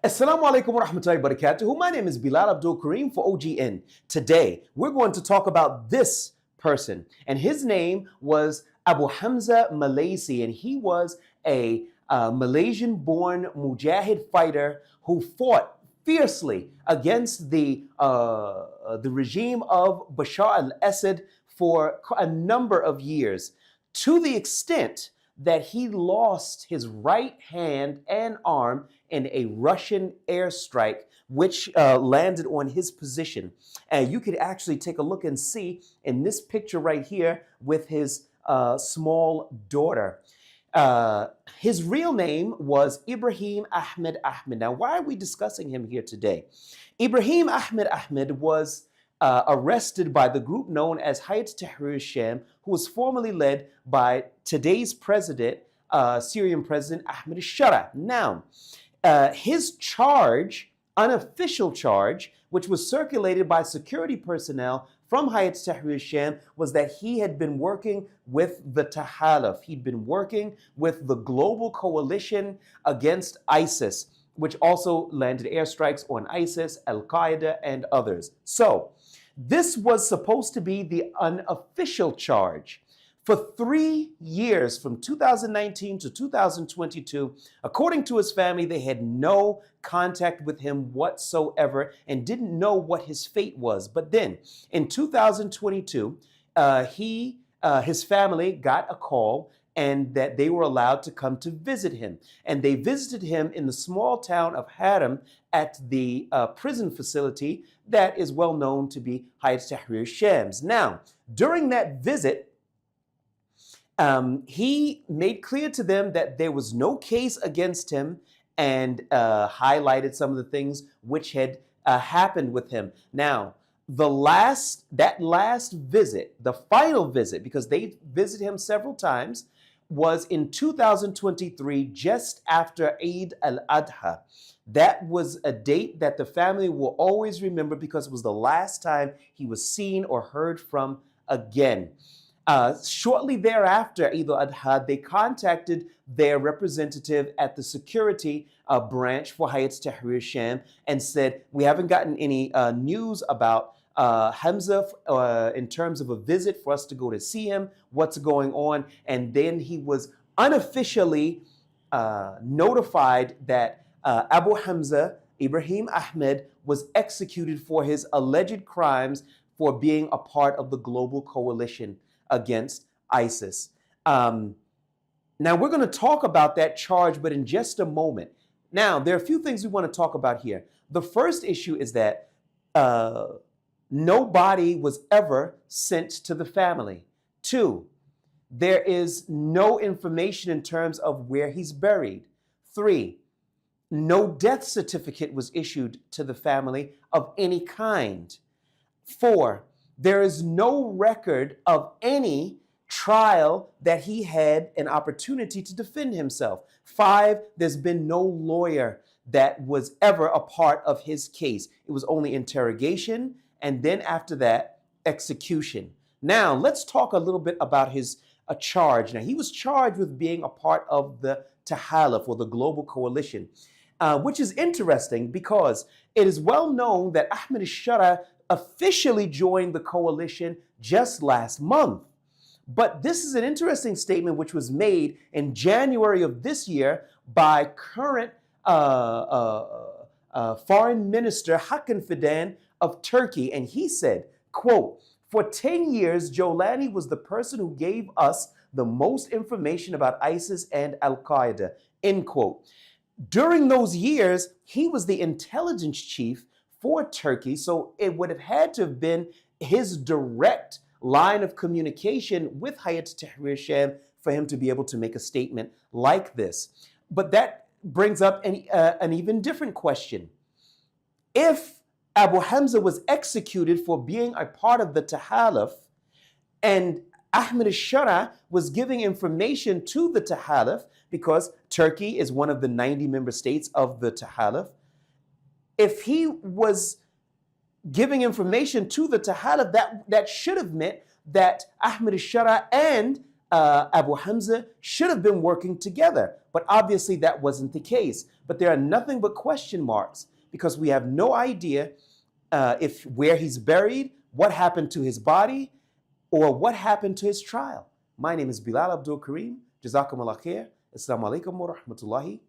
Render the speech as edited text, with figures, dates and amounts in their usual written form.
Assalamu alaikum wa rahmatullahi wa barakatuhu. My name is Bilal Abdul Kareem for OGN. Today, we're going to talk about this person, and his name was Abu Hamza Malaysi, and he was a Malaysian-born Mujahid fighter who fought fiercely against the regime of Bashar al-Assad for a number of years, to the extent that he lost his right hand and arm in a Russian airstrike, which landed on his position. And you could actually take a look and see in this picture right here with his small daughter. His real name was Ibrahim Ahmed Ahmed. Now, why are we discussing him here today? Ibrahim Ahmed Ahmed was arrested by the group known as Hayat Tahrir al-Sham, who was formerly led by today's president, Syrian President Ahmed al-Shara. Now, his charge, unofficial charge, which was circulated by security personnel from Hayat Tahrir al-Sham, was that he had been working with the Tahaluf. He'd been working with the global coalition against ISIS, which also landed airstrikes on ISIS, al-Qaeda, and others. So, this was supposed to be the unofficial charge. For 3 years, from 2019 to 2022, according to his family, they had no contact with him whatsoever and didn't know what his fate was. But then, in 2022, his family got a call and that they were allowed to come to visit him. And they visited him in the small town of Harem at the prison facility that is well known to be Hayat Tahrir al-Sham's. Now, during that visit, he made clear to them that there was no case against him and highlighted some of the things which had happened with him. Now, that last visit, the final visit, because they visited him several times, was in 2023, just after Eid al-Adha. That was a date that the family will always remember because it was the last time he was seen or heard from again. Shortly thereafter, Eid al-Adha, they contacted their representative at the security branch for Hayat Tahrir al-Sham and said, we haven't gotten any news about Hamza in terms of a visit for us to go to see him, what's going on. And then he was unofficially notified that Abu Hamza, Ibrahim Ahmed, was executed for his alleged crimes for being a part of the global coalition against ISIS. Now, we're going to talk about that charge, but in just a moment. Now, there are a few things we want to talk about here. The first issue is that no body was ever sent to the family. 2, there is no information in terms of where he's buried. 3, no death certificate was issued to the family of any kind. 4, there is no record of any trial that he had an opportunity to defend himself. 5, there's been no lawyer that was ever a part of his case. It was only interrogation, and then after that, execution. Now, let's talk a little bit about his charge. Now, he was charged with being a part of the Tahaluf, or the global coalition, which is interesting because it is well known that Ahmed al-Shara officially joined the coalition just last month. But this is an interesting statement which was made in January of this year by current Foreign Minister Hakan Fidan of Turkey, and he said, quote, "For 10 years, Jolani was the person who gave us the most information about ISIS and al-Qaeda," end quote. During those years, he was the intelligence chief for Turkey, so it would have had to have been his direct line of communication with Hayat Tahrir al-Sham for him to be able to make a statement like this. But that brings up an even different question. If Abu Hamza was executed for being a part of the Tahaluf, and Ahmed al-Shara was giving information to the Tahaluf, because Turkey is one of the 90 member states of the Tahaluf, if he was giving information to the Tahaluf, that should have meant that Ahmed al-Shara and Abu Hamza should have been working together. But obviously that wasn't the case. But there are nothing but question marks because we have no idea if where he's buried, what happened to his body, or what happened to his trial. My name is Bilal Abdul Kareem. Jazakum Allah khair. Assalamu alaikum wa rahmatullahi